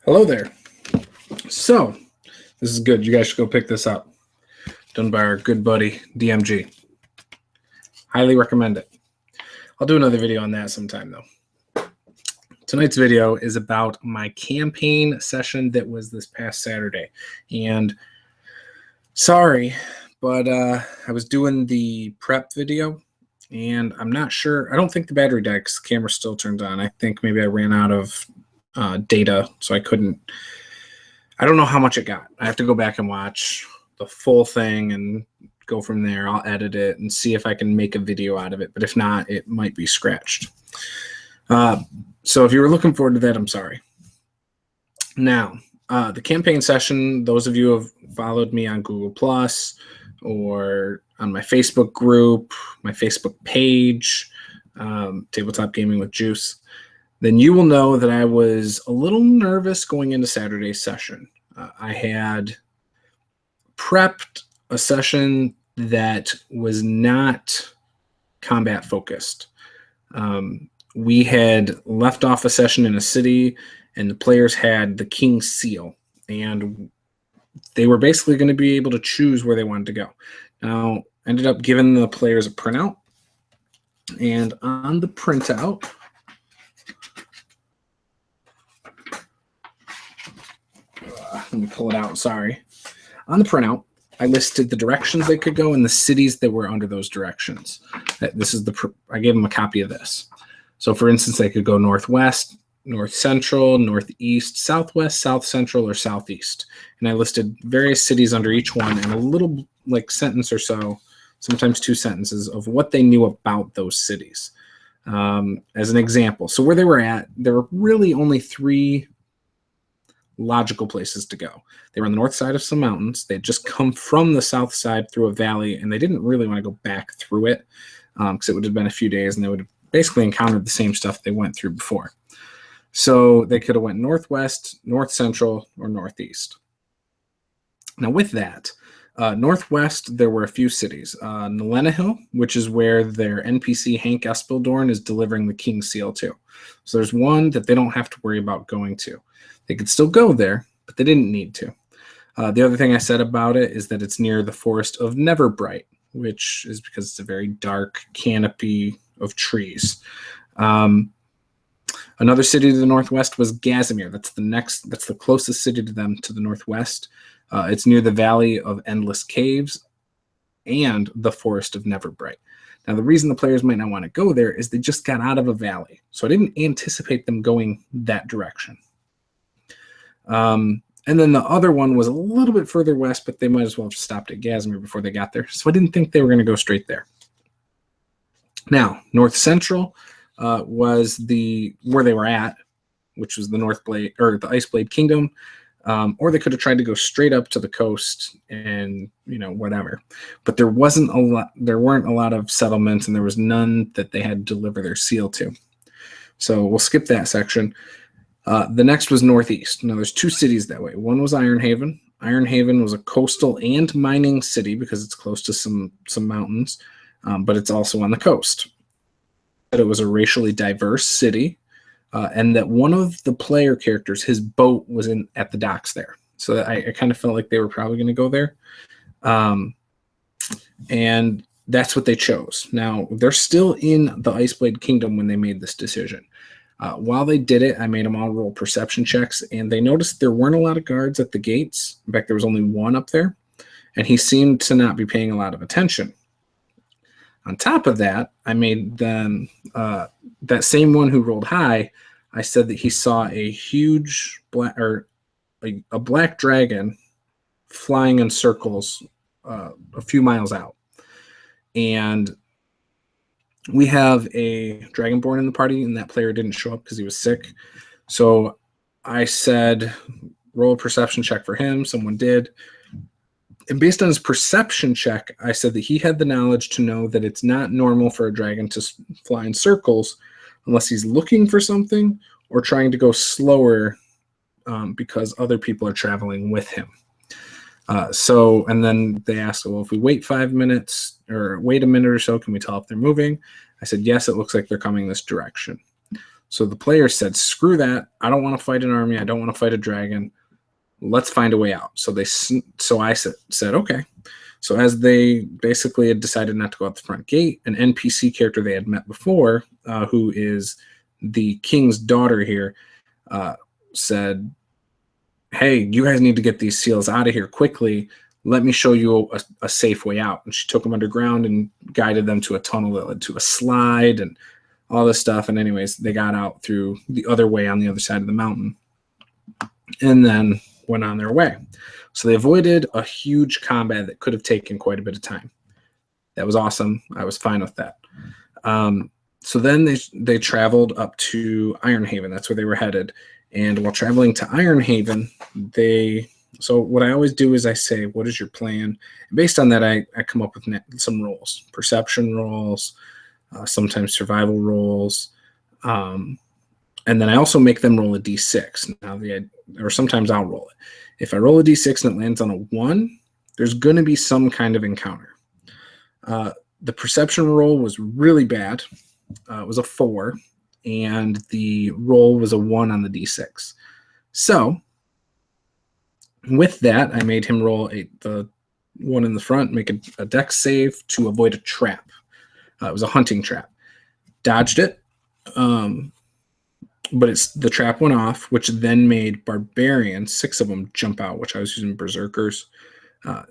Hello there. So, this is good. You guys should go pick this up. Done by our good buddy, DMG. Highly recommend it. I'll do another video on that sometime, though. Tonight's video is about my campaign session that was this past Saturday. And sorry, but I was doing the prep video, and I'm not sure. I don't think the battery died because the camera still turned on. I think maybe I ran out of data, so I couldn't. I don't know how much it got. I have to go back and watch the full thing and go from there. I'll edit it and see if I can make a video out of it. But if not, it might be scratched. So if you were looking forward to that, I'm sorry. Now, the campaign session, those of you who have followed me on Google Plus or on my Facebook group, my Facebook page, Tabletop Gaming with Juice, then you will know that I was a little nervous going into Saturday's session. I had prepped a session that was not combat focused. We had left off a session in a city, and the players had the King's Seal, and they were basically going to be able to choose where they wanted to go. Now, I ended up giving the players a printout, and on the printout, let me pull it out, sorry. On the printout, I listed the directions they could go and the cities that were under those directions. This is I gave them a copy of this. So for instance, they could go northwest, north central, northeast, southwest, south central, or southeast. And I listed various cities under each one and a little like sentence or so, sometimes 2 sentences of what they knew about those cities. As an example, so where they were at, there were really only 3 logical places to go. They were on the north side of some mountains. They had just come from the south side through a valley, and they didn't really want to go back through it because it would have been a few days, and they would have basically encountered the same stuff they went through before. So they could have went northwest, north central, or northeast. Now with that, northwest, there were a few cities. Hill, which is where their NPC Hank Espildorn is delivering the King's Seal to. So there's one that they don't have to worry about going to. They could still go there, but they didn't need to. The other thing I said about it is that it's near the forest of Neverbright, which is because it's a very dark canopy of trees. Another city to the northwest was Gazimir. That's the closest city to them to the northwest. It's near the Valley of Endless Caves and the Forest of Neverbright. Now, the reason the players might not want to go there is they just got out of a valley. So I didn't anticipate them going that direction. And then the other one was a little bit further west, but they might as well have stopped at Gazimir before they got there. So I didn't think they were going to go straight there. Now, North Central was where they were at, which was the North Blade or the Iceblade Kingdom. Or they could have tried to go straight up to the coast and, whatever. But there weren't a lot of settlements, and there was none that they had to deliver their seal to. So we'll skip that section. The next was northeast. Now, there's 2 cities that way. One was Ironhaven. Ironhaven was a coastal and mining city because it's close to some mountains, but it's also on the coast. It was a racially diverse city. And that one of the player characters, his boat was at the docks there. So I kind of felt like they were probably going to go there. And that's what they chose. Now, they're still in the Iceblade Kingdom when they made this decision. While they did it, I made them all roll perception checks, and they noticed there weren't a lot of guards at the gates. In fact, there was only one up there, and he seemed to not be paying a lot of attention. On top of that, I made them, that same one who rolled high, I said that he saw a huge a black dragon flying in circles a few miles out. And we have a Dragonborn in the party, and that player didn't show up because he was sick. So I said, roll a perception check for him. Someone did. And based on his perception check, I said that he had the knowledge to know that it's not normal for a dragon to fly in circles unless he's looking for something or trying to go slower because other people are traveling with him. And then they asked, well, if we wait 5 minutes or wait a minute or so, can we tell if they're moving? I said, yes, it looks like they're coming this direction. So the players said, screw that. I don't want to fight an army. I don't want to fight a dragon. Let's find a way out. So I said, okay. So as they basically had decided not to go out the front gate, an NPC character they had met before, who is the king's daughter here, said, hey, you guys need to get these seals out of here quickly. Let me show you a safe way out. And she took them underground and guided them to a tunnel that led to a slide and all this stuff. And anyways, they got out through the other way on the other side of the mountain and then went on their way. So they avoided a huge combat that could have taken quite a bit of time. That was awesome. I was fine with that. So then they traveled up to Ironhaven. That's where they were headed. And while traveling to Ironhaven, so what I always do is I say, what is your plan? And based on that, I come up with some rolls, perception rolls, sometimes survival rolls. And then I also make them roll a d6. Or sometimes I'll roll it. If I roll a d6 and it lands on a 1, there's going to be some kind of encounter. The perception roll was really bad. It was a 4, and the roll was a 1 on the d6. So with that, I made him roll the one in the front, make a dex save to avoid a trap. It was a hunting trap. Dodged it, but the trap went off, which then made barbarians, 6 of them, jump out, which I was using berserkers.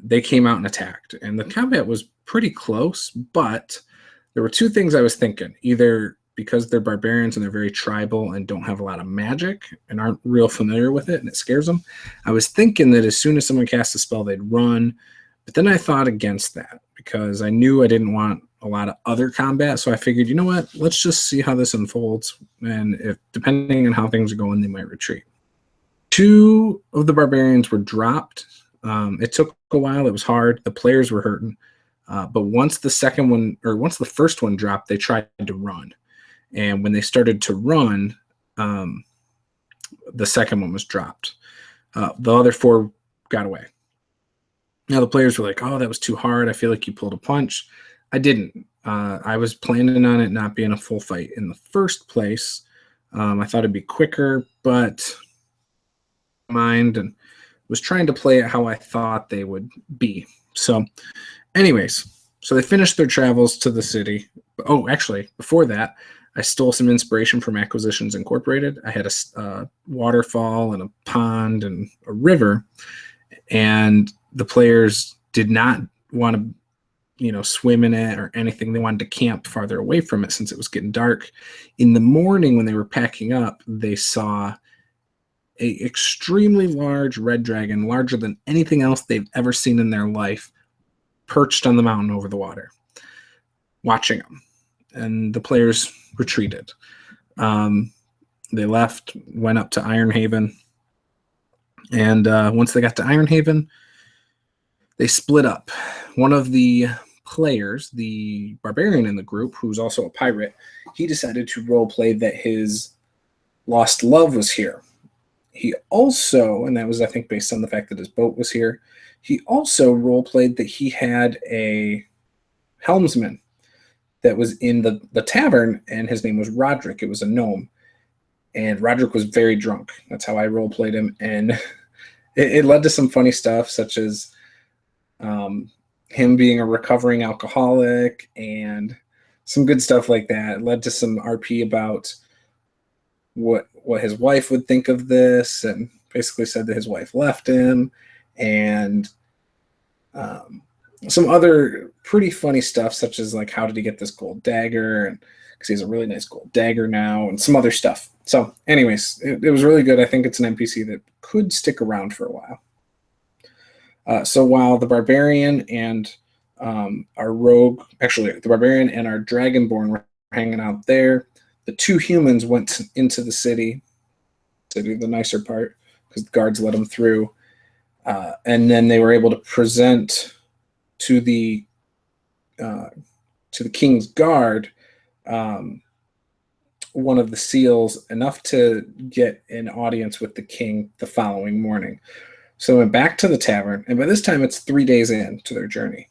They came out and attacked, and the combat was pretty close, but there were 2 things I was thinking. Either because they're barbarians and they're very tribal and don't have a lot of magic and aren't real familiar with it and it scares them, I was thinking that as soon as someone casts a spell, they'd run. But then I thought against that because I knew I didn't want a lot of other combat. So I figured, you know what, let's just see how this unfolds. And if depending on how things are going, they might retreat. 2 of the barbarians were dropped. It took a while. It was hard. The players were hurting. But once the first one dropped, they tried to run. And when they started to run, the second one was dropped. The other 4 got away. Now the players were like, oh, that was too hard. I feel like you pulled a punch. I didn't. I was planning on it not being a full fight in the first place. I thought it'd be quicker, but mind and was trying to play it how I thought they would be. So anyways, so they finished their travels to the city. Oh, actually, before that, I stole some inspiration from Acquisitions Incorporated. I had a waterfall and a pond and a river, and the players did not want to, swim in it or anything. They wanted to camp farther away from it since it was getting dark. In the morning when they were packing up, they saw a extremely large red dragon, larger than anything else they've ever seen in their life, perched on the mountain over the water, watching them. And the players retreated. They left, went up to Ironhaven, and once they got to Ironhaven, they split up. One of the players, the barbarian in the group, who's also a pirate, he decided to roleplay that his lost love was here. He also, and that was, I think, based on the fact that his boat was here, he also roleplayed that he had a helmsman that was in the tavern, and his name was Roderick. It was a gnome. And Roderick was very drunk. That's how I roleplayed him. And it led to some funny stuff, such as him being a recovering alcoholic and some good stuff like that. It led to some RP about what his wife would think of this, and basically said that his wife left him, and some other pretty funny stuff, such as like, how did he get this gold dagger, and because he has a really nice gold dagger now, and some other stuff. So anyways, it was really good. I think it's an NPC that could stick around for a while. So while the barbarian and our rogue, actually the barbarian and our dragonborn were hanging out there, the 2 humans went into the city, the nicer part, because the guards let them through. And then they were able to present to the king's guard one of the seals, enough to get an audience with the king the following morning. So they went back to the tavern, and by this time it's 3 days into their journey.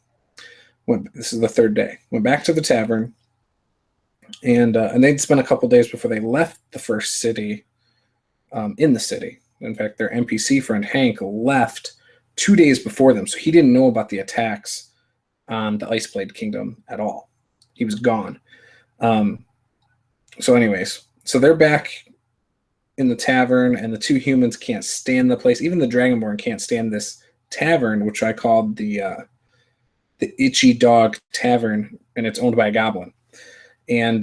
This is the 3rd day. Went back to the tavern, And they'd spent a couple days before they left the first city in the city. In fact, their NPC friend Hank left 2 days before them, so he didn't know about the attacks on the Iceblade Kingdom at all. He was gone. So anyways, so they're back in the tavern, and the two humans can't stand the place. Even the Dragonborn can't stand this tavern, which I called the Itchy Dog Tavern, and it's owned by a goblin. And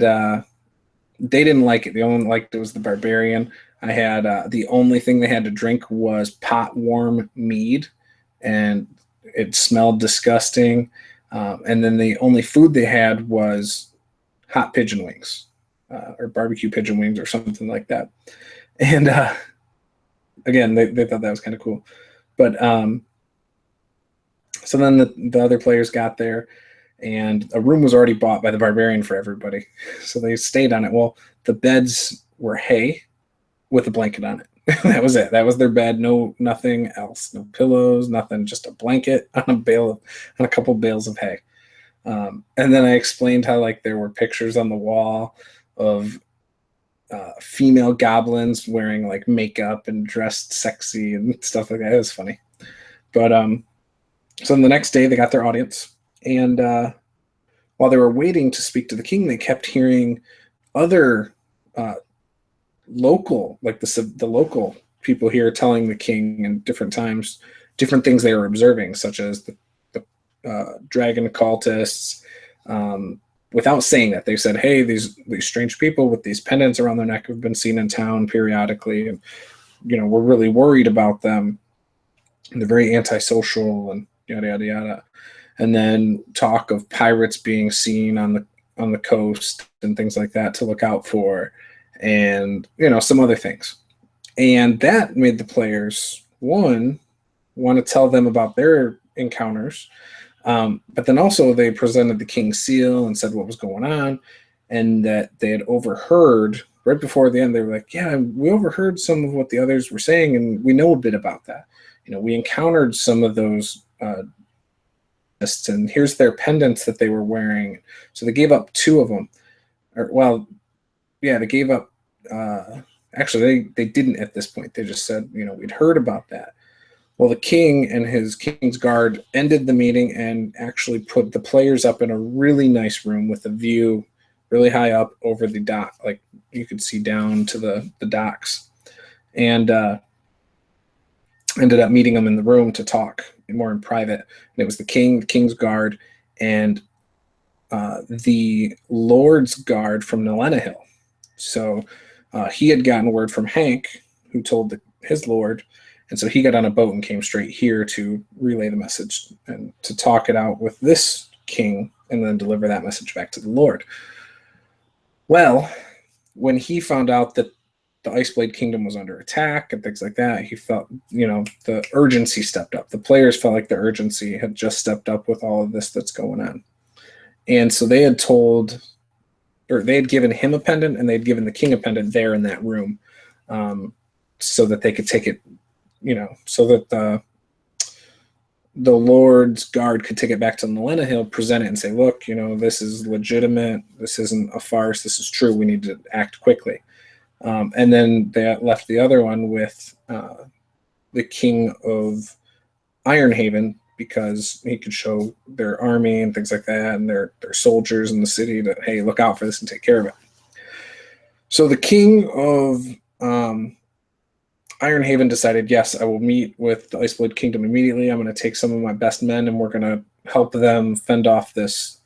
they didn't like it. They only liked it was the barbarian. I had the only thing they had to drink was pot warm mead, and it smelled disgusting. And then the only food they had was hot pigeon wings, or barbecue pigeon wings, or something like that. And again, they thought that was kind of cool. But so then the other players got there, and a room was already bought by the barbarian for everybody. So they stayed on it. Well, the beds were hay with a blanket on it. That was it. That was their bed. Nothing else. No pillows, nothing. Just a blanket on a couple bales of hay. And then I explained how like there were pictures on the wall of female goblins wearing like makeup and dressed sexy and stuff like that. It was funny. But so the next day they got their audience, and while they were waiting to speak to the king, they kept hearing other local, like the local people here telling the king in different times different things they were observing, such as the dragon cultists. Without saying that, they said, "Hey, these strange people with these pendants around their neck have been seen in town periodically, and we're really worried about them. And they're very antisocial, and yada yada yada." And then talk of pirates being seen on the coast and things like that to look out for, and some other things. And that made the players want to tell them about their encounters. But then also they presented the king's seal and said what was going on, and that they had overheard right before the end. They were like, "Yeah, we overheard some of what the others were saying, and we know a bit about that. We encountered some of those and here's their pendants that they were wearing." So they gave up 2 of them. They gave up. Actually, they didn't at this point. They just said, we'd heard about that. Well, the king and his king's guard ended the meeting and actually put the players up in a really nice room with a view really high up over the dock. Like you could see down to the docks. And ended up meeting them in the room to talk more in private. And it was the king, the king's guard, and the Lord's guard from Nelena Hill. So he had gotten word from Hank, who told his lord, and so he got on a boat and came straight here to relay the message and to talk it out with this king and then deliver that message back to the Lord. Well, when he found out that the Iceblade Kingdom was under attack and things like that, he felt, the urgency stepped up. The players felt like the urgency had just stepped up with all of this that's going on. And so they had given him a pendant, and they'd given the king a pendant there in that room, so that they could take it, so that the Lord's guard could take it back to Nelena Hill, present it, and say, "Look, this is legitimate. This isn't a farce. This is true. We need to act quickly." And then they left the other one with the king of Ironhaven, because he could show their army and things like that, and their soldiers in the city that, hey, look out for this and take care of it. So the king of Ironhaven decided, yes, I will meet with the Iceblade Kingdom immediately. I'm going to take some of my best men, and we're going to help them fend off this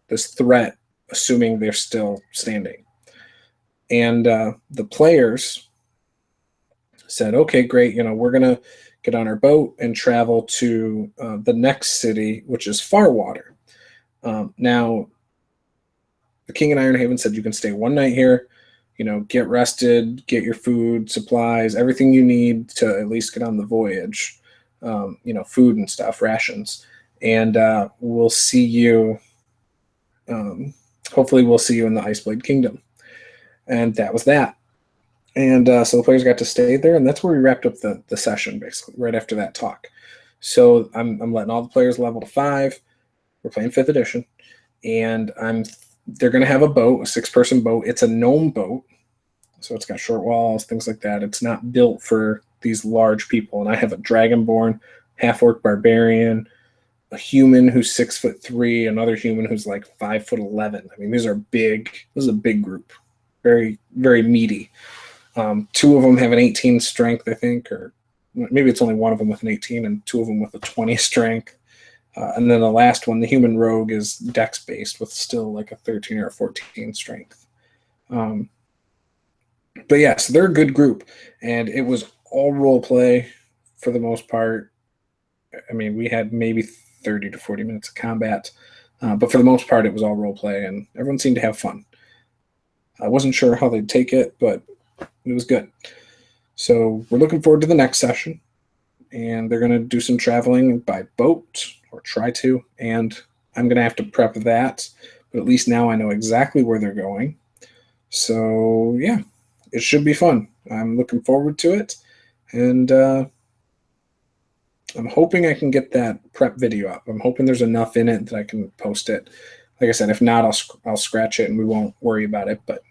threat, assuming they're still standing. And the players said, okay, great, we're going to get on our boat and travel to the next city, which is Farwater. Now, the king in Ironhaven said you can stay 1 night here, get rested, get your food, supplies, everything you need to at least get on the voyage, food and stuff, rations. And we'll see you, hopefully we'll see you in the Iceblade Kingdom. And that was that. And so the players got to stay there, and that's where we wrapped up the session, basically, right after that talk. So I'm letting all the players level to 5. We're playing 5th edition, and I'm They're going to have a boat, a 6-person boat. It's a gnome boat, so it's got short walls, things like that. It's not built for these large people. And I have a dragonborn, half-orc barbarian, a human who's 6'3", another human who's like 5'11". I mean, these are big. This is a big group, very, very meaty. 2 of them have an 18 strength, I think, or maybe it's only one of them with an 18 and 2 of them with a 20 strength. And then the last one, the human rogue, is dex based with still like a 13 or a 14 strength. But yeah, so they're a good group, and it was all role play for the most part. I mean, we had maybe 30 to 40 minutes of combat, but for the most part, it was all role play, and everyone seemed to have fun. I wasn't sure how they'd take it, but it was good. So we're looking forward to the next session, and they're going to do some traveling by boat, or try to, and I'm going to have to prep that, but at least now I know exactly where they're going. So yeah, it should be fun. I'm looking forward to it, and I'm hoping I can get that prep video up. I'm hoping there's enough in it that I can post it. Like I said, if not, I'll scratch it and we won't worry about it. But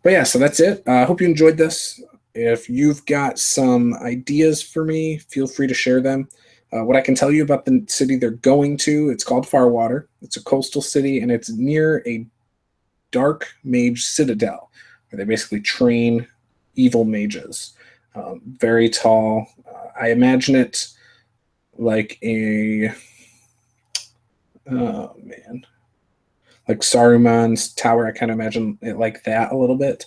yeah, so that's it. I hope you enjoyed this. If you've got some ideas for me, feel free to share them. What I can tell you about the city they're going to, it's called Farwater. It's a coastal city, and it's near a dark mage citadel, where they basically train evil mages. Very tall. I imagine it like a, oh man, like Saruman's tower. I kind of imagine it like that a little bit,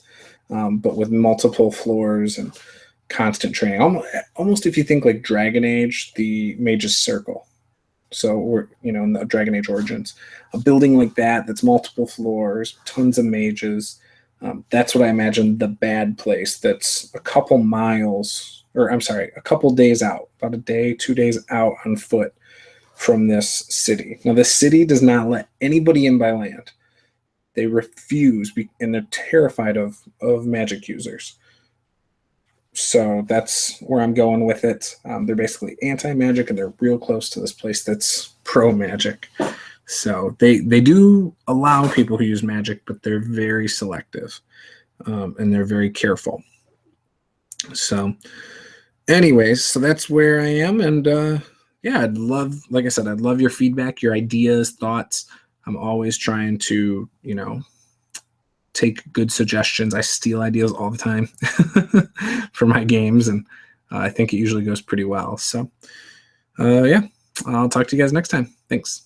but with multiple floors and constant training. Almost if you think like Dragon Age, the Mage's Circle. So we're, in the Dragon Age Origins, a building like that that's multiple floors, tons of mages. That's what I imagine the bad place that's a couple days out, about a day, 2 days out on foot from this city. Now, this city does not let anybody in by land. They refuse, and they're terrified of magic users. So that's where I'm going with it. They're basically anti-magic, and they're real close to this place that's pro-magic. So they do allow people who use magic, but they're very selective, and they're very careful. So anyways, so that's where I am. And yeah, like I said, I'd love your feedback, your ideas, thoughts. I'm always trying to, take good suggestions. I steal ideas all the time for my games, and I think it usually goes pretty well. So yeah, I'll talk to you guys next time. Thanks.